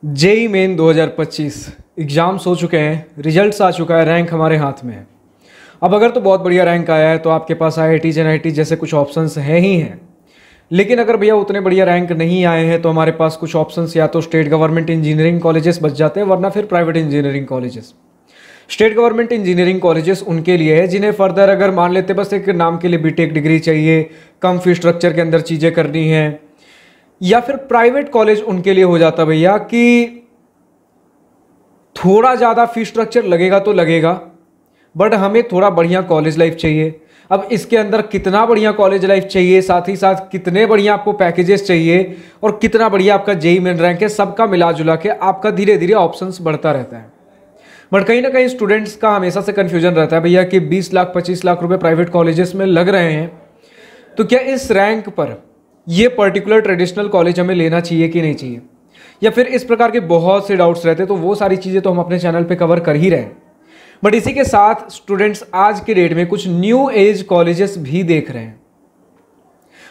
JEE main 2025 exams हो चुके हैं, रिजल्ट्स आ चुका है, रैंक हमारे हाथ में है। अब अगर तो बहुत बढ़िया रैंक आया है तो आपके पास आईआईटी एनआईटी जैसे कुछ ऑप्शंस हैं ही हैं। लेकिन अगर भैया उतने बढ़िया रैंक नहीं आए हैं तो हमारे पास कुछ ऑप्शंस या तो स्टेट गवर्नमेंट इंजीनियरिंग कॉलेजेस बच जाते हैं, वरना फिर private engineering colleges. State government engineering colleges उनके लिए है जिन्हें फर्दर अगर मान लेते बस एक नाम के लिए बीटेक डिग्री चाहिए, कम फी स्ट्रक्चर के अंदर चीज़ें करनी है। या फिर प्राइवेट कॉलेज उनके लिए हो जाता भैया कि थोड़ा ज़्यादा फी स्ट्रक्चर लगेगा तो लगेगा, बट हमें थोड़ा बढ़िया कॉलेज लाइफ चाहिए। अब इसके अंदर कितना बढ़िया कॉलेज लाइफ चाहिए, साथ ही साथ कितने बढ़िया आपको पैकेजेस चाहिए और कितना बढ़िया आपका जेई मेन रैंक है, सबका मिला जुला के आपका धीरे धीरे ऑप्शंस बढ़ता रहता है। बट कहीं ना कहीं स्टूडेंट्स का हमेशा से कन्फ्यूजन रहता है भैया कि 20 लाख 25 लाख रुपए प्राइवेट कॉलेजेस में लग रहे हैं, तो क्या इस रैंक पर ये पर्टिकुलर ट्रेडिशनल कॉलेज हमें लेना चाहिए कि नहीं चाहिए, या फिर इस प्रकार के बहुत से डाउट्स रहते हैं। तो वो सारी चीज़ें तो हम अपने चैनल पे कवर कर ही रहे हैं। बट इसी के साथ स्टूडेंट्स आज के डेट में कुछ न्यू एज कॉलेजेस भी देख रहे हैं।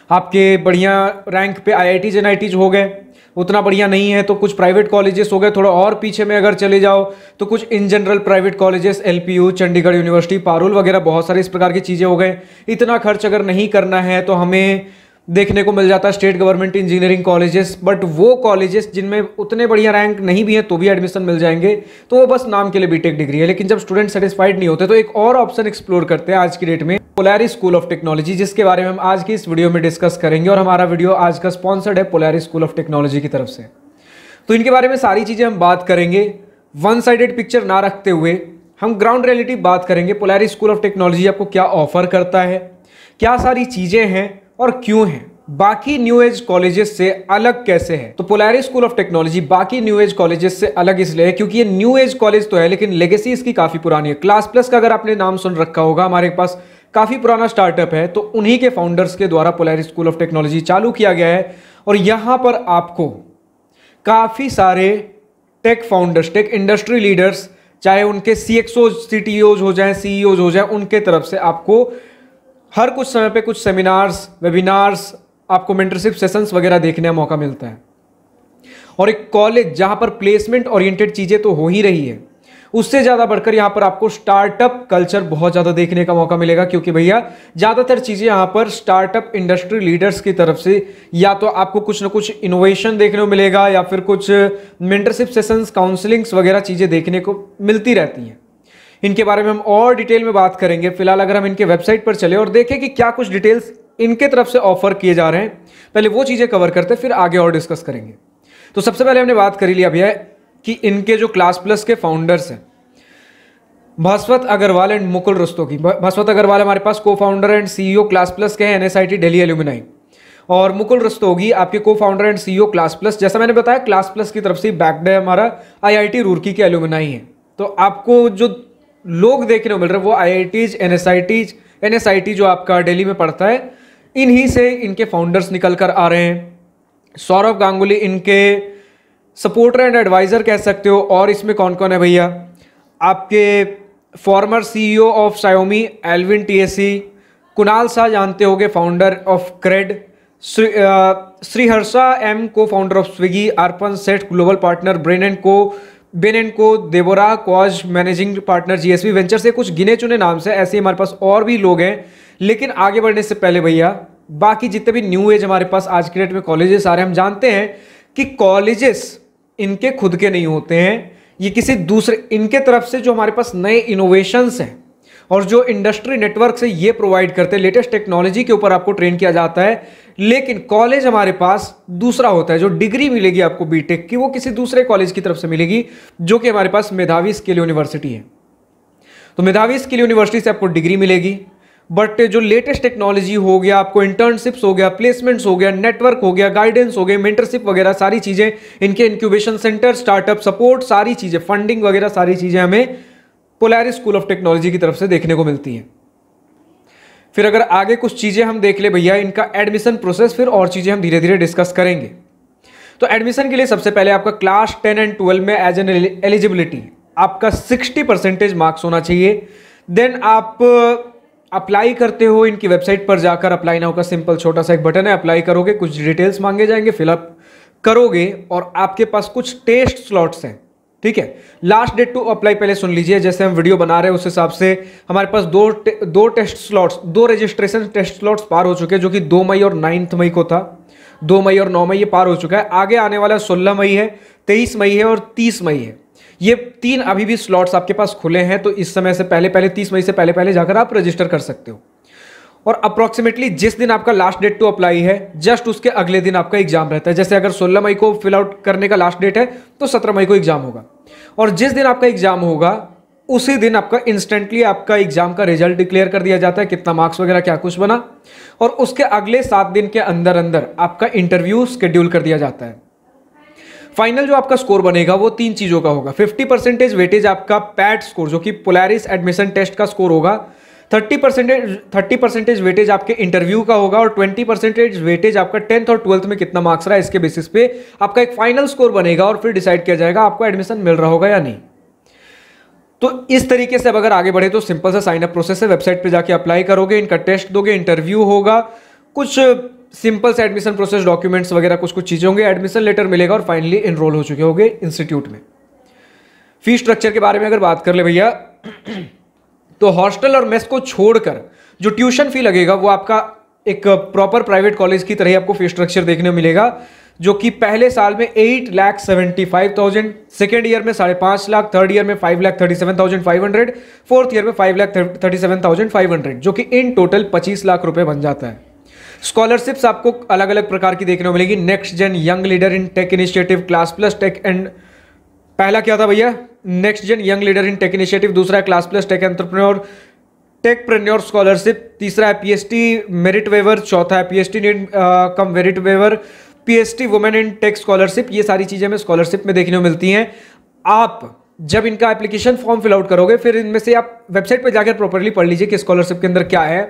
आपके बढ़िया रैंक पे आईआईटीज एनआईटीज हो गए, उतना बढ़िया नहीं है तो कुछ प्राइवेट कॉलेजेस हो गए। थोड़ा और पीछे में अगर चले जाओ तो कुछ in general private colleges, LPU, Chandigarh university, Parul वगैरह बहुत सारे इस प्रकार की चीज़ें हो गए। इतना खर्च अगर नहीं करना है तो हमें देखने को मिल जाता है state government engineering colleges. But वो कॉलेजेस जिनमें उतने बढ़िया रैंक नहीं भी है तो भी एडमिशन मिल जाएंगे, तो वो बस नाम के लिए बीटेक डिग्री है। लेकिन जब स्टूडेंट सेटिस्फाइड नहीं होते तो एक और ऑप्शन एक्सप्लोर करते हैं आज की डेट में, पोलैरिस स्कूल ऑफ टेक्नोलॉजी, जिसके बारे में हम आज की इस वीडियो में डिस्कस करेंगे। और हमारा वीडियो आज का स्पॉन्सर्ड है पोलैरिस स्कूल ऑफ टेक्नोलॉजी की तरफ से। तो इनके बारे में सारी चीज़ें हम बात करेंगे, वन साइडेड पिक्चर ना रखते हुए हम ग्राउंड रियलिटी बात करेंगे। पोलैरिस स्कूल ऑफ टेक्नोलॉजी आपको क्या ऑफर करता है, क्या सारी चीज़ें हैं और क्यों हैं, बाकी न्यू एज कॉलेजेस से अलग कैसे है। तो पोलैरिस स्कूल ऑफ टेक्नोलॉजी बाकी न्यू एज कॉलेजेस से अलग इसलिए है क्योंकि ये न्यू एज कॉलेज तो है लेकिन लेगेसी इसकी काफी पुरानी है। क्लास प्लस का अगर आपने नाम सुन रखा होगा, हमारे पास काफी पुराना स्टार्टअप है, तो उन्हीं के फाउंडर्स के द्वारा पोलैरिस स्कूल ऑफ टेक्नोलॉजी चालू किया गया है। और यहां पर आपको काफी सारे tech founders, tech industry leaders, चाहे उनके सीएक्सओ सीटीओज हो जाए, सीईओज हो जाए, उनके तरफ से आपको हर कुछ समय पे कुछ सेमिनार्स, वेबिनार्स, आपको मेंटरशिप सेशंस वगैरह देखने का मौका मिलता है। और एक कॉलेज जहां पर प्लेसमेंट ओरिएंटेड चीजें तो हो ही रही है, उससे ज्यादा बढ़कर यहां पर आपको स्टार्टअप कल्चर बहुत ज्यादा देखने का मौका मिलेगा। क्योंकि भैया ज्यादातर चीजें यहां पर स्टार्टअप इंडस्ट्री लीडर्स की तरफ से या तो आपको कुछ ना कुछ इनोवेशन देखने को मिलेगा या फिर कुछ मेंटरशिप सेशंस, काउंसलिंग्स वगैरह चीजें देखने को मिलती रहती हैं। इनके बारे में हम और डिटेल में बात करेंगे। फिलहाल अगर हम इनके वेबसाइट पर चले और देखें कि क्या कुछ डिटेल्स इनके तरफ से ऑफर किए जा रहे हैं, पहले वो चीजें कवर करते हैं, फिर आगे और डिस्कस करेंगे। तो सबसे पहले हमने बात करी लिया भैया कि इनके जो क्लास प्लस के फाउंडर्स हैं, भास्वत अग्रवाल एंड मुकुल रस्तोगी। भास्वत अग्रवाल हमारे पास को founder and CEO class plus के हैं, एनएसआईटी दिल्ली एल्यूमिनाई। और मुकुल रस्तोगी आपके को founder and CEO class plus, जैसा मैंने बताया क्लास प्लस की तरफ से बैक्ड है, हमारा आईआईटी रुड़की के एल्यूमिनाई है। तो आपको जो लोग देखने को मिल रहे हैं वो आईआईटीज, एनएसआईटी जो आपका दिल्ली में पड़ता है, इन्हीं से इनके फाउंडर्स निकल कर आ रहे हैं। सौरभ गांगुली इनके सपोर्टर एंड एडवाइजर कह सकते हो। और इसमें कौन कौन है भैया, आपके former CEO of Xiaomi Alvin Tse, Kunal Shah जानते होगे, founder of CRED, Sriharsha M cofounder of Swiggy, Arpan Seth global partner, Bain and co, Deborah Quazzo managing partner GSV venture से, कुछ गिने चुने नाम से। ऐसे हमारे पास और भी लोग हैं। लेकिन आगे बढ़ने से पहले भैया बाकी जितने भी न्यू एज हमारे पास आज के डेट में कॉलेजेस आ रहे हैं, हम जानते हैं कि कॉलेजेस इनके खुद के नहीं होते हैं, ये किसी दूसरे, इनके तरफ से जो हमारे पास नए इनोवेशंस हैं और जो इंडस्ट्री नेटवर्क से ये प्रोवाइड करते हैं, लेटेस्ट टेक्नोलॉजी के ऊपर आपको ट्रेन किया जाता है। लेकिन कॉलेज हमारे पास दूसरा होता है। जो डिग्री मिलेगी आपको बीटेक की, वो किसी दूसरे कॉलेज की तरफ से मिलेगी, जो कि हमारे पास मेधावी स्किल यूनिवर्सिटी है। तो मेधावी स्किल यूनिवर्सिटी से आपको डिग्री मिलेगी। बट जो लेटेस्ट टेक्नोलॉजी हो गया, आपको इंटर्नशिप्स हो गया, प्लेसमेंट्स हो गया, नेटवर्क हो गया, गाइडेंस हो गया, मेंटरशिप वगैरह सारी चीजें, इनके इंक्यूबेशन सेंटर, स्टार्टअप सपोर्ट, सारी चीजें, फंडिंग वगैरह सारी चीजें हमें पोलैरिस स्कूल ऑफ टेक्नोलॉजी की तरफ से देखने को मिलती हैं। फिर अगर आगे कुछ चीजें हम देख ले भैया, इनका एडमिशन प्रोसेस, फिर और चीजें हम धीरे धीरे डिस्कस करेंगे। तो एडमिशन के लिए सबसे पहले आपका क्लास 10 एंड 12 में एज एन एलिजिबिलिटी आपका 60% मार्क्स होना चाहिए। देन आप अप्लाई करते हो, इनकी वेबसाइट पर जाकर अप्लाई नाउ का सिंपल छोटा सा एक बटन है, अप्लाई करोगे, कुछ डिटेल्स मांगे जाएंगे, फिलअप करोगे और आपके पास कुछ टेस्ट स्लॉट्स हैं, ठीक है। लास्ट डेट टू अप्लाई पहले सुन लीजिए, जैसे हम वीडियो बना रहे हैं उस हिसाब से हमारे पास दो test slots, 2 registration test slots पार हो चुके हैं, जो कि 2 मई और 9 मई को था। 2 मई और 9 मई ये पार हो चुका है। आगे आने वाला 16 मई है, 23 मई है और 30 मई है। ये 3 अभी भी स्लॉट्स आपके पास खुले हैं, तो इस समय से पहले 30 मई से पहले जाकर आप रजिस्टर कर सकते हो। और अप्रोक्सीमेटली जिस दिन आपका लास्ट डेट टू अप्लाई है, जस्ट उसके अगले दिन आपका एग्जाम रहता है। जैसे अगर 16 मई को फिल आउट करने का लास्ट डेट है तो 17 मई को एग्जाम होगा, और जिस दिन आपका एग्जाम होगा उसी दिन आपका इंस्टेंटली आपका एग्जाम का रिजल्ट डिक्लेयर कर दिया जाता है, कितना मार्क्स वगैरह क्या कुछ बना, और उसके अगले 7 दिन के अंदर अंदर आपका इंटरव्यू शेड्यूल कर दिया जाता है। फाइनल जो आपका स्कोर बनेगा वो 3 चीजों का होगा। 50% वेटेज आपका पैट स्कोर, जो कि पोलैरिस एडमिशन टेस्ट का स्कोर होगा। 30% वेटेज आपके इंटरव्यू का होगा, और 20% वेटेज आपका 10th और 12th में कितना मार्क्स रहा है इसके बेसिस पे आपका एक फाइनल स्कोर बनेगा, और फिर डिसाइड किया जाएगा आपको एडमिशन मिल रहा होगा या नहीं। तो इस तरीके से अब अगर आगे बढ़े तो सिंपल सा साइन अप प्रोसेस है। वेबसाइट पे जाके अप्लाई करोगे, इनका टेस्ट दोगे, इंटरव्यू होगा, कुछ सिंपल से एडमिशन प्रोसेस डॉक्यूमेंट्स वगैरह कुछ चीजें होंगे, एडमिशन लेटर मिलेगा, और फाइनली एनरोल हो चुके होंगे इंस्टीट्यूट में। फी स्ट्रक्चर के बारे में अगर बात कर ले भैया, तो हॉस्टल और मेस को छोड़कर जो ट्यूशन फी लगेगा वो आपका एक प्रॉपर प्राइवेट कॉलेज की तरह ही आपको फी स्ट्रक्चर देखने को मिलेगा, जो कि पहले साल में 8,75,000, सेकेंड ईयर में 5.5 लाख, थर्ड ईयर में 5,37,500, फोर्थ ईयर में 5,37,500, जो कि इन टोटल 25 लाख रुपए बन जाता है। स्कॉलरशिप्स आपको अलग अलग प्रकार की देखने को मिलेगी। Next gen young leader in tech initiative, class plus tech and, पहला क्या था भैया, next gen young leader in tech initiative, दूसरा है class plus tech entrepreneur, techpreneur scholarship, तीसरा है पीएचडी मेरिट वेवर, चौथा है PhD need cum merit waiver, PhD women in tech scholarship. ये सारी चीजें हमें स्कॉलरशिप में देखने को मिलती हैं। आप जब इनका एप्लीकेशन फॉर्म फिल आउट करोगे, फिर इनमें से आप वेबसाइट पर जाकर प्रॉपर्ली पढ़ लीजिए कि स्कॉलरशिप के अंदर क्या है,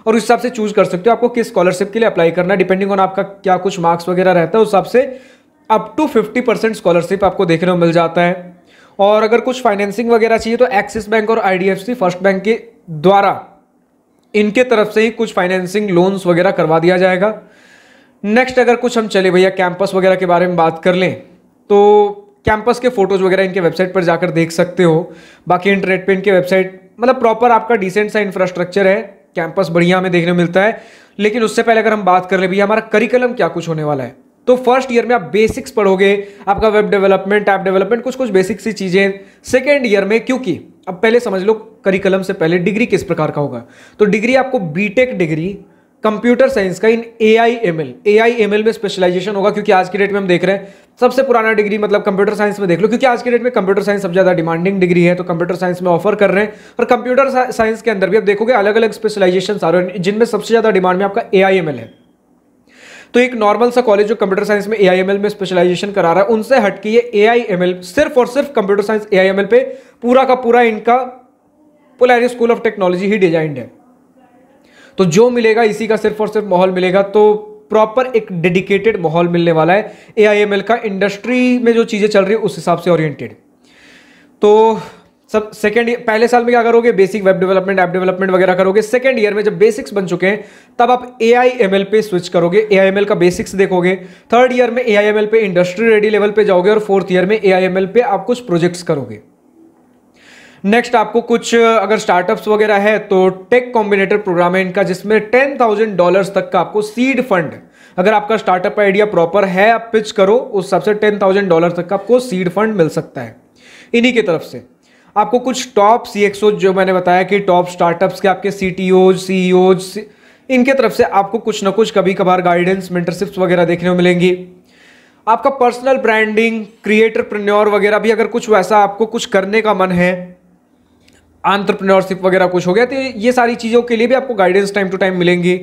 और उस हिसाब से चूज कर सकते हो आपको किस स्कॉलरशिप के लिए अप्लाई करना है। डिपेंडिंग ऑन आपका क्या कुछ मार्क्स वगैरह रहता है, उस हिसाब से अप टू 50% स्कॉलरशिप आपको देखने को मिल जाता है। और अगर कुछ फाइनेंसिंग वगैरह चाहिए तो एक्सिस बैंक और आईडीएफसी फर्स्ट बैंक के द्वारा इनके तरफ से ही कुछ फाइनेंसिंग लोन्स वगैरह करवा दिया जाएगा। नेक्स्ट अगर कुछ हम चले भैया कैंपस वगैरह के बारे में बात कर लें, तो कैंपस के फोटोज वगैरह इनके वेबसाइट पर जाकर देख सकते हो। बाकी इंटरनेट पे इनके वेबसाइट मतलब प्रॉपर आपका डिसेंट सा इंफ्रास्ट्रक्चर है, कैंपस बढ़िया हमें देखने को मिलता है। लेकिन उससे पहले अगर हम बात कर ले भैया हमारा करिकुलम क्या कुछ होने वाला है, तो फर्स्ट ईयर में आप बेसिक्स पढ़ोगे, आपका वेब डेवलपमेंट, ऐप डेवलपमेंट, कुछ बेसिक सी चीजें। सेकेंड ईयर में, क्योंकि अब पहले समझ लो करिकुलम से पहले डिग्री किस प्रकार का होगा, तो डिग्री आपको बीटेक डिग्री कंप्यूटर साइंस का इन एआईएमएल में स्पेशलाइजेशन होगा, क्योंकि आज की डेट में हम देख रहे हैं सबसे पुराना डिग्री मतलब कंप्यूटर साइंस में देख लो, क्योंकि आज की डेट में कंप्यूटर साइंस सबसे ज्यादा डिमांडिंग डिग्री है, तो कंप्यूटर साइंस में ऑफर कर रहे हैं। और कंप्यूटर साइंस के अंदर भी आप देखोगे अलग अलग स्पेशलाइजेशन आ रहे हैं, जिनमें सबसे ज्यादा डिमांड में आपका एआईएमएल है। तो एक नॉर्मल सा कॉलेज जो कंप्यूटर साइंस में एआईएमएल में स्पेशलाइजेशन करा रहा है, उनसे हटके ये एआईएमएल सिर्फ और सिर्फ कंप्यूटर साइंस एआईएमएल पे पूरा का पूरा इनका पोलैरिस स्कूल ऑफ टेक्नोलॉजी ही डिजाइंड है। तो जो मिलेगा इसी का सिर्फ और सिर्फ माहौल मिलेगा, तो प्रॉपर एक डेडिकेटेड माहौल मिलने वाला है एआईएमएल का, इंडस्ट्री में जो चीजें चल रही है उस हिसाब से ओरिएंटेड। तो सब सेकेंड पहले साल में क्या करोगे, basic web development, app development वगैरह करोगे। सेकेंड ईयर में जब बेसिक्स बन चुके हैं तब आप एआईएमएल पे स्विच करोगे, एआईएमएल का बेसिक्स देखोगे। थर्ड ईयर में एआईएमएल पे इंडस्ट्री रेडी लेवल पे जाओगे, और फोर्थ ईयर में एआईएमएल पे आप कुछ प्रोजेक्ट्स करोगे। नेक्स्ट आपको कुछ अगर स्टार्टअप्स वगैरह है तो टेक कॉम्बिनेटर प्रोग्राम है इनका, जिसमें $10,000 तक का आपको सीड फंड, अगर आपका स्टार्टअप आइडिया प्रॉपर है आप पिच करो उस हिसाब से $10,000 तक का आपको सीड फंड मिल सकता है इन्हीं की तरफ से। आपको कुछ टॉप सीएक्सओ जो मैंने बताया कि टॉप स्टार्टअप्स के आपके सीटीओज, सीईओज, इनके तरफ से आपको कुछ ना कुछ कभी कभार गाइडेंस, मेंटरशिप्स वगैरह देखने को मिलेंगी। आपका पर्सनल ब्रांडिंग, क्रिएटरप्रेन्योर वगैरह भी अगर कुछ वैसा आपको कुछ करने का मन है, एंटरप्रेन्योरशिप वगैरह कुछ हो गया, तो ये सारी चीज़ों के लिए भी आपको गाइडेंस टाइम टू टाइम मिलेंगी।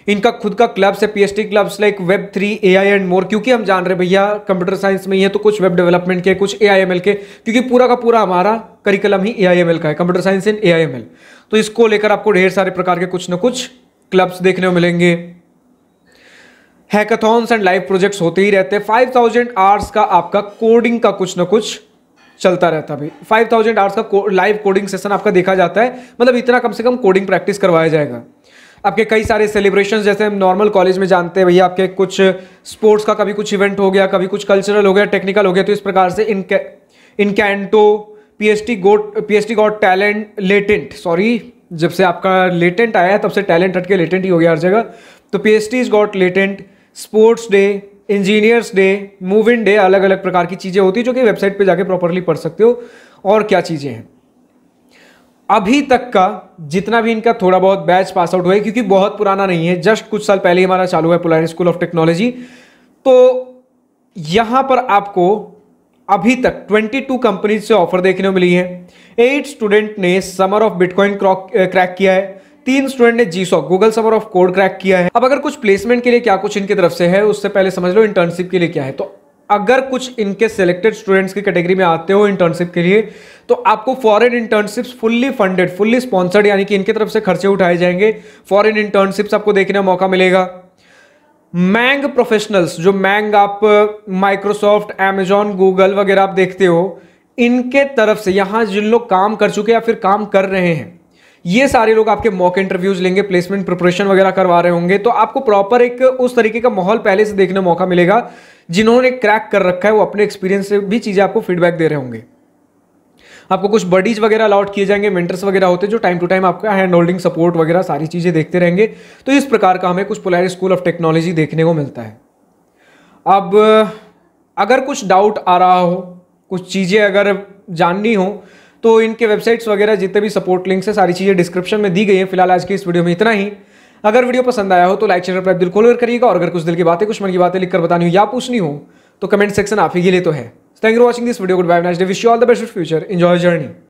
इनका खुद का क्लब्स है, PhD clubs like Web3, AI and more, क्योंकि हम जान रहे भैया कंप्यूटर साइंस में ही है तो कुछ वेब डेवलपमेंट के, कुछ एआईएमएल के, क्योंकि पूरा का पूरा हमारा करिकुलम ही एआईएमएल का है, कंप्यूटर साइंस इन एआईएमएल। तो इसको लेकर आपको ढेर सारे प्रकार के कुछ ना कुछ क्लब्स देखने को मिलेंगे। हैकाथॉन्स एंड लाइव प्रोजेक्ट्स होते ही रहते हैं। 5000 आवर्स का आपका कोडिंग का कुछ ना कुछ चलता रहता है भाई। 5000 आवर्स का लाइव कोडिंग सेशन आपका देखा जाता है, मतलब इतना कम से कम कोडिंग प्रैक्टिस करवाया जाएगा। आपके कई सारे सेलिब्रेशंस, जैसे हम नॉर्मल कॉलेज में जानते हैं भैया, आपके कुछ स्पोर्ट्स का कभी कुछ इवेंट हो गया, कभी कुछ कल्चरल हो गया, टेक्निकल हो गया, तो इस प्रकार से इनकैंटो, PST got talent latent, sorry जब से आपका लेटेंट आया है तब से टैलेंट हट के लेटेंट ही हो गया हर जगह। तो PST is got latent, sports day, engineers day, move in day, अलग अलग प्रकार की चीज़ें होती है जो कि वेबसाइट पे जाके प्रॉपरली पढ़ सकते हो। और क्या चीज़ें हैं, अभी तक का जितना भी इनका थोड़ा बहुत बैच पास आउट हुआ है, क्योंकि बहुत पुराना नहीं है, जस्ट कुछ साल पहले हमारा चालू है पोलारिस स्कूल ऑफ टेक्नोलॉजी। तो यहां पर आपको अभी तक 22 कंपनीज से ऑफर देखने को मिली है। 8 स्टूडेंट ने समर ऑफ बिटकॉइन क्रैक किया है, 3 स्टूडेंट ने GSoC Google summer of code crack किया है। अब अगर कुछ प्लेसमेंट के लिए क्या कुछ इनकी तरफ से है, उससे पहले समझ लो इंटर्नशिप के लिए क्या है। तो अगर कुछ इनके सिलेक्टेड स्टूडेंट्स की कैटेगरी में आते हो इंटर्नशिप के लिए, तो आपको foreign internships fully funded, fully sponsored, यानी कि इनकी तरफ से खर्चे उठाए जाएंगे। फॉरेन इंटर्नशिप्स आपको देखने का मौका मिलेगा। मैंग प्रोफेशनल्स, जो मैंग आप माइक्रोसॉफ्ट, अमेजॉन, गूगल वगैरह आप देखते हो, इनके तरफ से यहां जिन लोग काम कर चुके या फिर काम कर रहे हैं, ये सारे लोग आपके मॉक इंटरव्यूज लेंगे, प्लेसमेंट प्रिपरेशन वगैरह करवा रहे होंगे। तो आपको प्रॉपर एक उस तरीके का माहौल पहले से देखने का मौका मिलेगा। जिन्होंने क्रैक कर रखा है वो अपने एक्सपीरियंस से भी चीजें आपको फीडबैक दे रहे होंगे। आपको कुछ बडीज वगैरह अलॉट किए जाएंगे, मेंटर्स वगैरह होते हैं जो टाइम टू टाइम आपका हैंड होल्डिंग सपोर्ट वगैरह सारी चीजें देखते रहेंगे। तो इस प्रकार का हमें कुछ पोलारिस स्कूल ऑफ टेक्नोलॉजी देखने को मिलता है। अब अगर कुछ डाउट आ रहा हो, कुछ चीजें अगर जाननी हो, तो इनके वेबसाइट्स वगैरह जितने भी सपोर्ट लिंक्स है, सारी चीजें डिस्क्रिप्शन में दी गई है। फिलहाल आज की इस वीडियो में इतना ही। अगर वीडियो पसंद आया हो तो लाइक शेयर दिल खोलकर करिएगा, और अगर कुछ दिल की बातें, कुछ मन की बातें लिखकर बतानी हो या पूछनी हो तो कमेंट सेक्शन आप ही के लिए तो है। Thank you for watching this video. Good bye, nice day, wish you all the best future, enjoy journey.